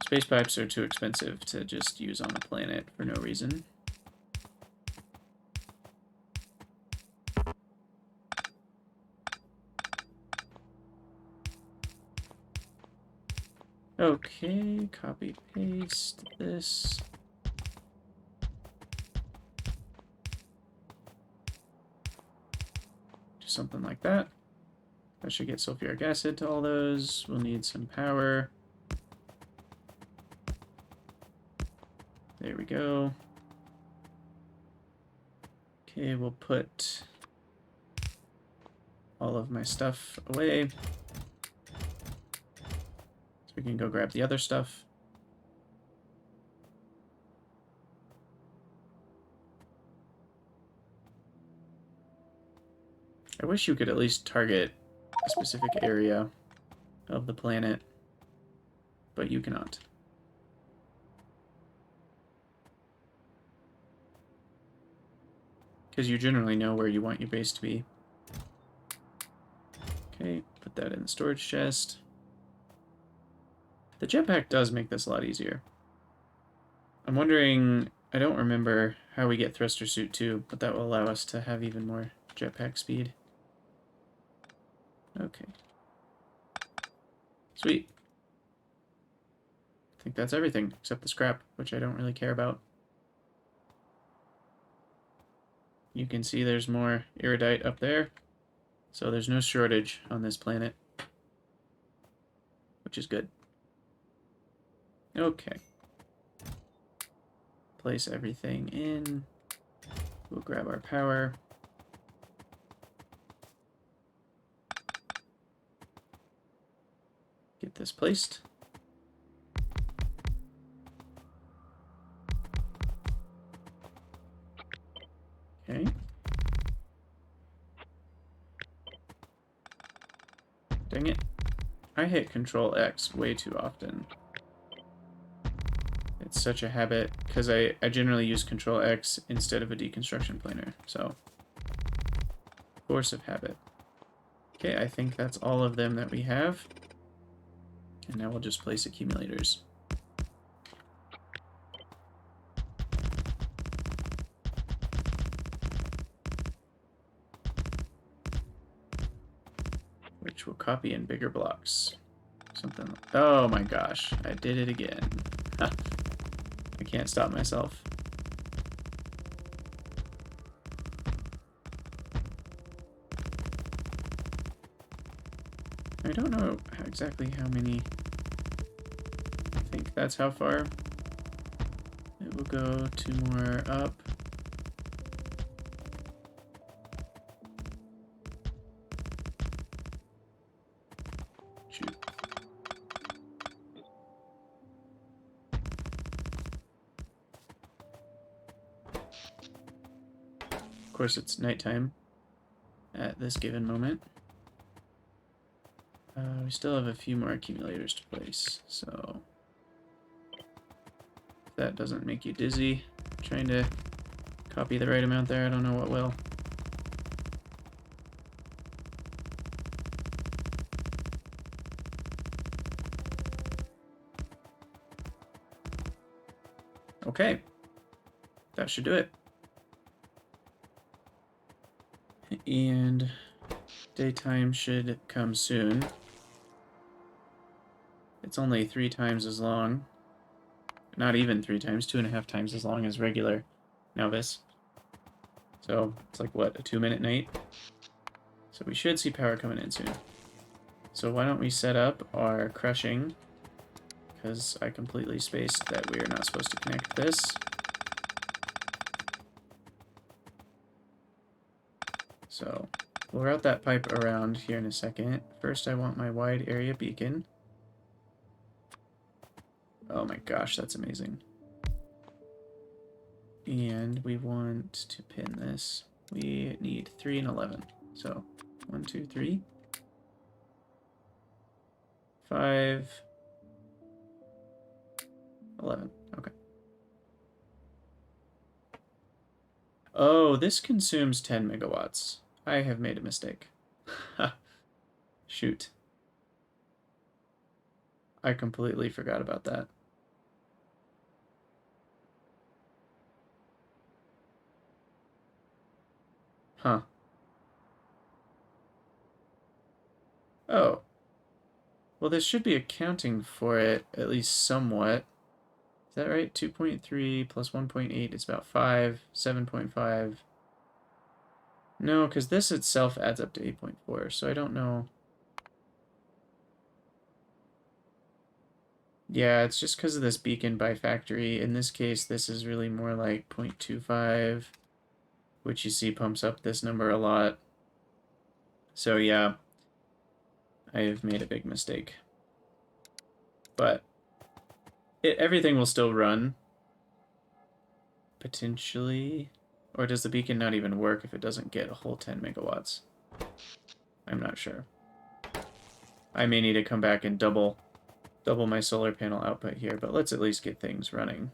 Space pipes are too expensive to just use on a planet for no reason. Okay, copy, paste this. Do something like that. That should get sulfuric acid to all those. We'll need some power. There we go. Okay, we'll put all of my stuff away. So we can go grab the other stuff. I wish you could at least target a specific area of the planet, but you cannot. Because you generally know where you want your base to be. Okay, put that in the storage chest. The jetpack does make this a lot easier. I'm wondering, I don't remember how we get thruster suit 2, but that will allow us to have even more jetpack speed. Okay. Sweet. I think that's everything, except the scrap, which I don't really care about. You can see there's more iridite up there, so there's no shortage on this planet, which is good. Okay. Place everything in. We'll grab our power. Get this placed. Okay. Dang it. I hit Control X way too often. It's such a habit, because I generally use Control X instead of a deconstruction planer, so force of habit. Okay, I think that's all of them that we have. And now we'll just place accumulators. Which will copy in bigger blocks. Something like, oh my gosh, I did it again. I can't stop myself. I don't know exactly how many. I think that's how far. It will go 2 more up. Shoot. Of course, it's nighttime. at this given moment. We still have a few more accumulators to place, so if that doesn't make you dizzy trying to copy the right amount there, I don't know what will. Okay, that should do it. And daytime should come soon. It's only 3 times as long. Not even 3 times, 2.5 times as long as regular Novice. So it's like, what, a 2-minute night? So we should see power coming in soon. So why don't we set up our crushing, because I completely spaced that we are not supposed to connect this. So we'll route that pipe around here in a second. First I want my wide area beacon. Oh my gosh, that's amazing. And we want to pin this. We need 3 and 11. So 1, 2, 3, 5, 11. Okay. Oh, this consumes 10 megawatts. I have made a mistake. Shoot. I completely forgot about that. Huh. Oh. Well, this should be accounting for it, at least somewhat. Is that right? 2.3 plus 1.8 is about 5. 7.5. No, because this itself adds up to 8.4, so I don't know. Yeah, it's just because of this beacon by factory. In this case, this is really more like 0.25, which you see pumps up this number a lot. So yeah, I have made a big mistake. But everything will still run, potentially. Or does the beacon not even work if it doesn't get a whole 10 megawatts? I'm not sure. I may need to come back and double my solar panel output here, but let's at least get things running.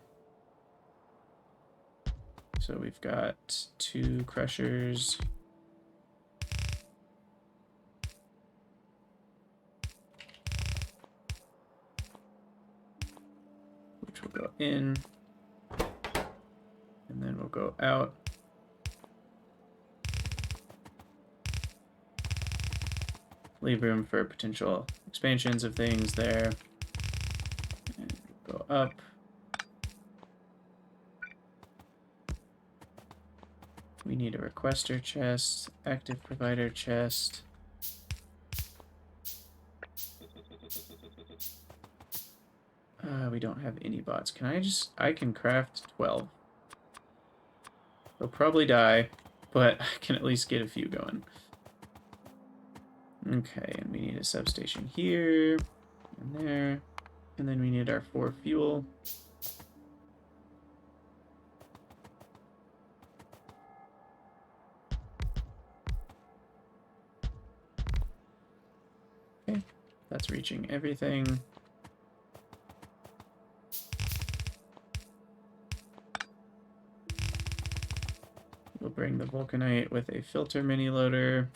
So we've got 2 crushers. Which will go in. And then we'll go out. Leave room for potential expansions of things there. And go up. We need a requester chest, active provider chest. We don't have any bots. I can craft 12. They'll probably die, but I can at least get a few going. Okay, and we need a substation here, and there, and then we need our 4 fuel. Okay, that's reaching everything. We'll bring the vulcanite with a filter mini loader.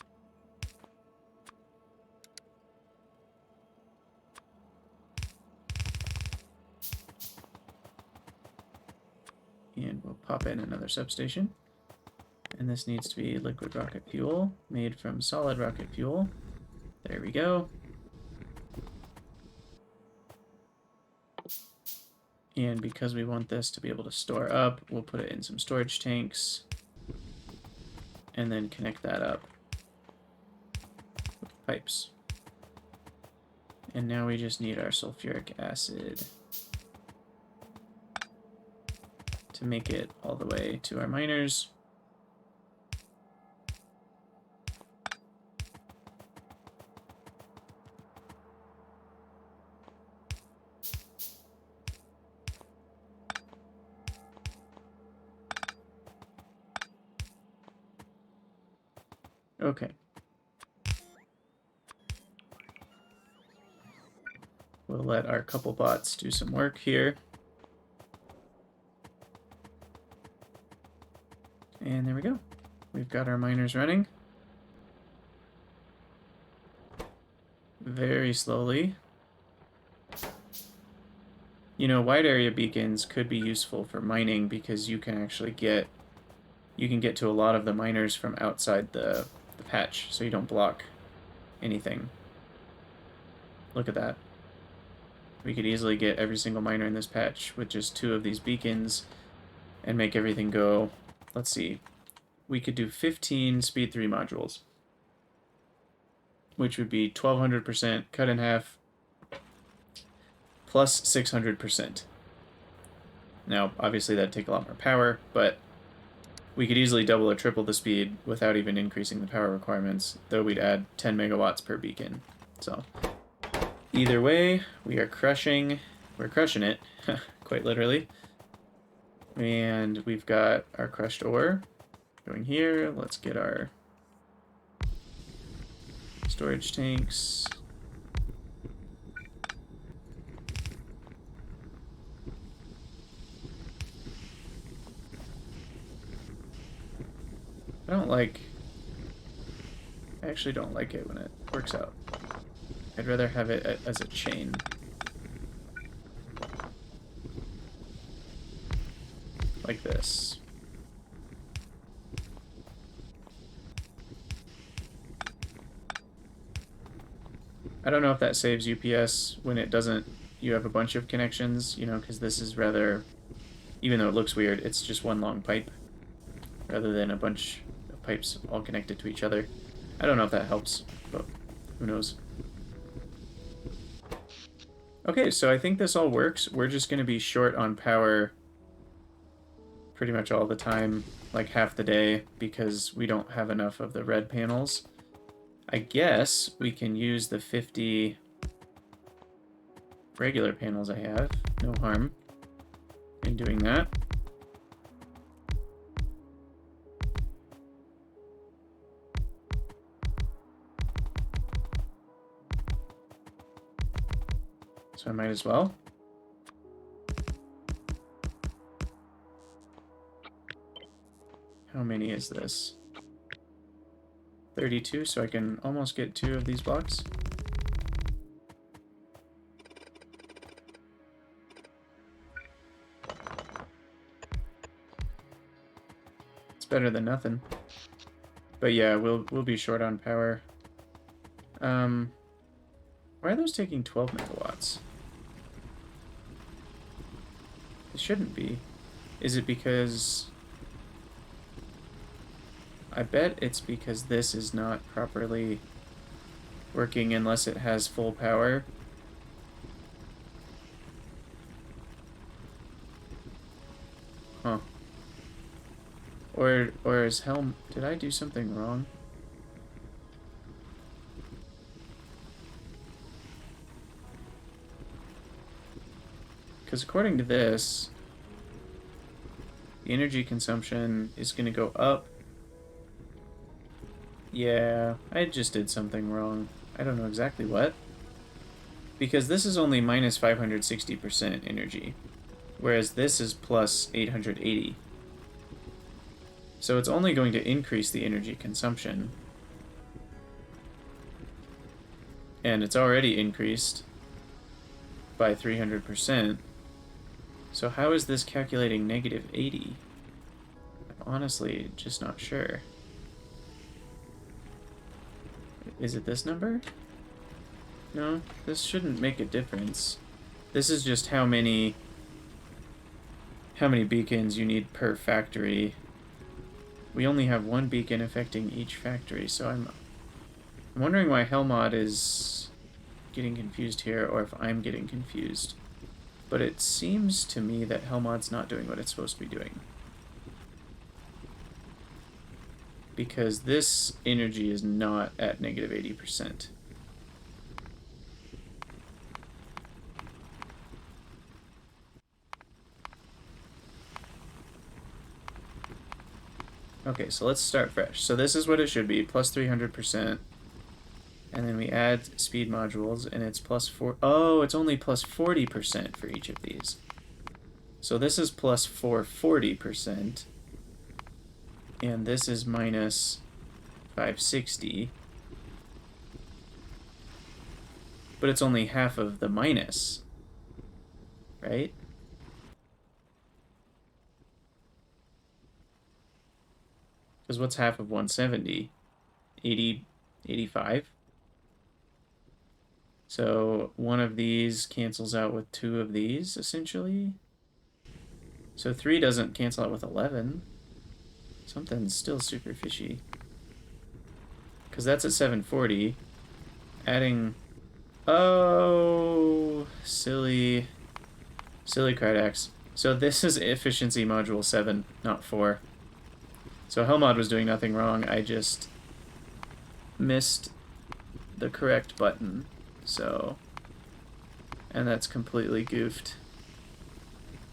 And we'll pop in another substation. And this needs to be liquid rocket fuel, made from solid rocket fuel. There we go. And because we want this to be able to store up, we'll put it in some storage tanks. And then connect that up with pipes. And now we just need our sulfuric acid to make it all the way to our miners. Okay, we'll let our couple bots do some work here. And there we go. We've got our miners running. Very slowly. You know, wide area beacons could be useful for mining because you can actually get to a lot of the miners from outside the patch, so you don't block anything. Look at that. We could easily get every single miner in this patch with just 2 of these beacons and make everything go. Let's see. We could do 15 speed 3 modules, which would be 1200% cut in half plus 600%. Now, obviously that'd take a lot more power, but we could easily double or triple the speed without even increasing the power requirements, though we'd add 10 megawatts per beacon. So, either way, we're crushing it, quite literally. And we've got our crushed ore going here. Let's get our storage tanks. I actually don't like it when it works out. I'd rather have it as a chain. Like this. I don't know if that saves UPS when it doesn't, you have a bunch of connections, you know, because this is rather, even though it looks weird, it's just one long pipe rather than a bunch of pipes all connected to each other. I don't know if that helps, but who knows. Okay, so I think this all works. We're just going to be short on power pretty much all the time, like half the day, because we don't have enough of the red panels. I guess we can use the 50 regular panels I have. No harm in doing that. So I might as well. How many is this? 32, so I can almost get 2 of these blocks. It's better than nothing. But yeah, we'll be short on power. Why are those taking 12 megawatts? It shouldn't be. Is it because... I bet it's because this is not properly working unless it has full power. Huh. Or is Helm... Did I do something wrong? Because according to this, the energy consumption is going to go up. Yeah, I just did something wrong. I don't know exactly what. Because this is only minus 560% energy, whereas this is plus 880. So it's only going to increase the energy consumption. And it's already increased by 300%. So how is this calculating negative 80? I'm honestly just not sure. Is it this number? No, this shouldn't make a difference. This is just how many beacons you need per factory. We only have 1 beacon affecting each factory, so I'm wondering why Helmod is getting confused here, or if I'm getting confused. But it seems to me that Helmod's not doing what it's supposed to be doing. Because this energy is not at negative 80%. Okay, so let's start fresh. So this is what it should be, plus 300%. And And then we add speed modules, and it's plus 4. Oh, it's only plus 40% for each of these. So this is plus 440%. And this is minus 560. But it's only half of the minus. Right? Because what's half of 170? 80, 85? So one of these cancels out with 2 of these, essentially. So 3 doesn't cancel out with 11. Something's still super fishy. Because that's at 740. Adding... Oh, silly Krydax. So this is efficiency module 7, not 4. So Helmod was doing nothing wrong. I just missed the correct button. So, and that's completely goofed.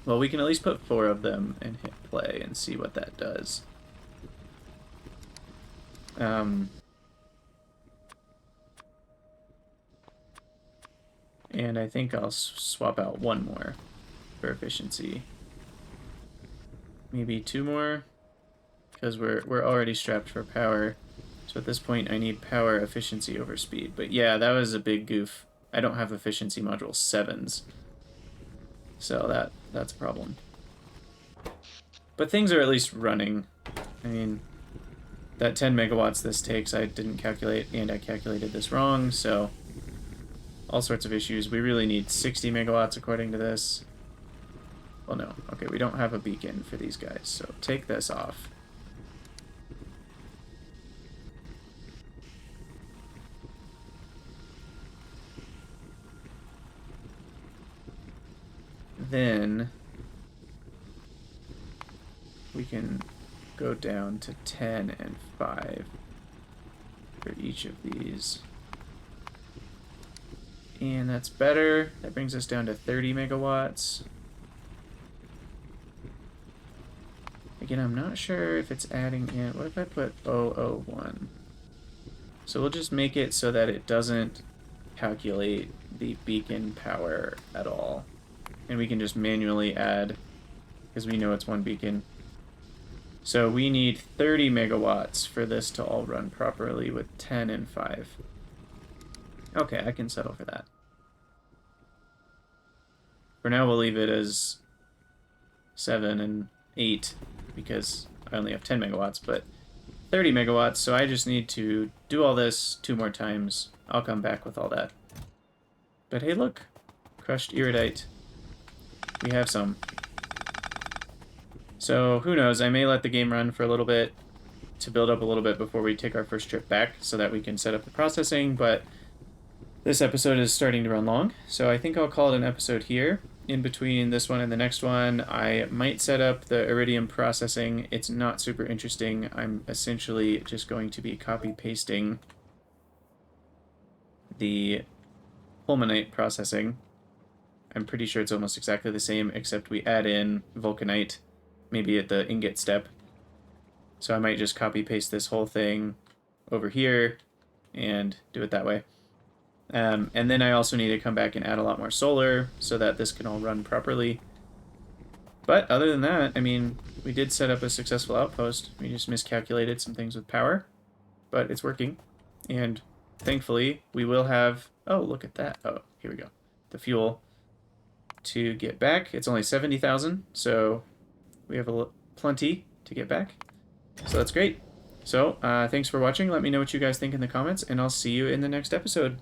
Well, we can at least put 4 of them and hit play and see what that does. And I think I'll swap out 1 more for efficiency. Maybe 2 more, because we're already strapped for power. So at this point, I need power efficiency over speed. But yeah, that was a big goof. I don't have efficiency module 7s. So that's a problem. But things are at least running. I mean, that 10 megawatts this takes, I didn't calculate, and I calculated this wrong, so all sorts of issues. We really need 60 megawatts according to this. Well, no. Okay, we don't have a beacon for these guys, so take this off. Then we can go down to 10 and 5 for each of these. And that's better. That brings us down to 30 megawatts. Again, I'm not sure if it's adding in... What if I put 001? So we'll just make it so that it doesn't calculate the beacon power at all. And we can just manually add, because we know it's 1 beacon. So we need 30 megawatts for this to all run properly with 10 and 5. Okay, I can settle for that. For now, we'll leave it as 7 and 8, because I only have 10 megawatts, but 30 megawatts, so I just need to do all this 2 more times. I'll come back with all that. But hey, look, crushed iridite. We have some. So who knows, I may let the game run for a little bit to build up a little bit before we take our first trip back so that we can set up the processing, but this episode is starting to run long, so I think I'll call it an episode here. In between this one and the next one, I might set up the iridium processing. It's not super interesting. I'm essentially just going to be copy-pasting the fulminate processing. I'm pretty sure it's almost exactly the same, except we add in vulcanite, maybe at the ingot step. So I might just copy-paste this whole thing over here and do it that way. And then I also need to come back and add a lot more solar so that this can all run properly. But other than that, I mean, we did set up a successful outpost. We just miscalculated some things with power, but it's working. And thankfully, we will have... Oh, look at that. Oh, here we go. The fuel to get back. It's only 70,000, so we have plenty to get back. So that's great. So thanks for watching. Let me know what you guys think in the comments, and I'll see you in the next episode.